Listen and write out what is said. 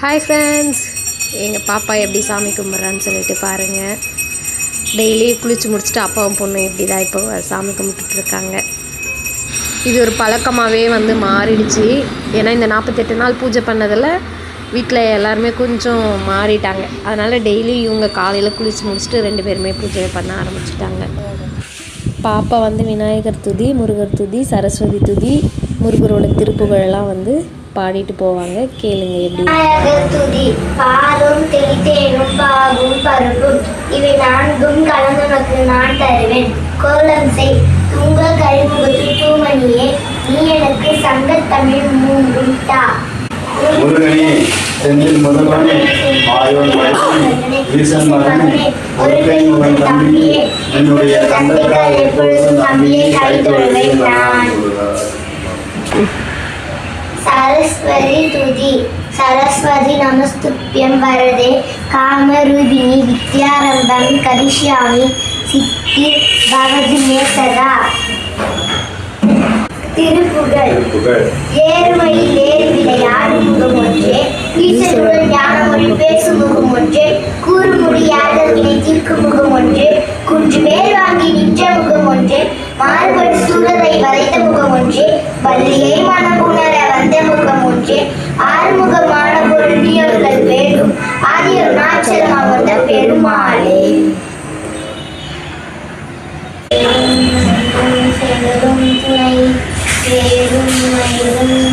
Hi friends, எங்கள் பாப்பா எப்படி சாமி கும்பிட்றான்னு சொல்லிட்டு பாருங்கள். டெய்லி குளித்து முடிச்சுட்டு அப்பாவும் பொண்ணும் இப்படி தான் இப்போ சாமி கும்பிட்டுட்ருக்காங்க. இது ஒரு பழக்கமாகவே மாறிடுச்சு. ஏன்னா இந்த 48 நாள் பூஜை பண்ணதில் வீட்டில் எல்லாருமே கொஞ்சம் மாறிட்டாங்க. அதனால் டெய்லி இவங்க காலையில் குளித்து முடிச்சுட்டு 2 பேருமே பூஜை பண்ண ஆரம்பிச்சிட்டாங்க. பாப்பா விநாயகர் துதி, முருகர் துதி, சரஸ்வதி துதி, முருகரோட திருப்புகழெல்லாம் பாடிட்டு போவாங்க. கேளுங்க எப்படி. விநாயகர் துதி. பாலும் தெளித்தேனும் பாகும் பருப்பும் இவை 4ம் கலந்துனக்கு நான் தருவேன். கோலம் செய் துங்க கழிமுகத்து தூமணியே, நீ எனக்கு சங்கத்தமிழ் 3 தா. முருகனே செந்தில் முதல்வனே, மாயோன் மகனே, ஈசன் மகனே, ஒரு கை முகன் தம்பியே, என்னுடைய தந்தைக்கால் எப்பொழுதும் தம்பியை கை தொழுவேன் நான். சரஸ்வதி துதி. சரஸ்வதி நமஸ்துப்யம் வரதே காமரூபிணி வித்யாரம்பம் கரிஷ்யாமி சித்தி பவதி மே சதா. திருப்புகழ். ஏறுமையில் ஏறி விளையாடும் முகம் ஒன்றே, ஈசனுடன் ஞானமொழி பேசும் முகம் ஒன்றே, கூறு முடியாத வினை தீர்க்கும் முகம் ஒன்றே, குன்று மேல் வாங்கி நின்ற முகம் ஒன்றே, மாறுபடு சூழலை வரைத்த முகம் ஒன்றே, வள்ளியை மனப்புணர வந்த முகம் ஒன்றே, ஆறுமுகமான பொருளியர்கள் வேண்டும் ஆதியர் நாச்சலம் அமர்ந்த பெருமாளே. துணை சேரும் மயிலும்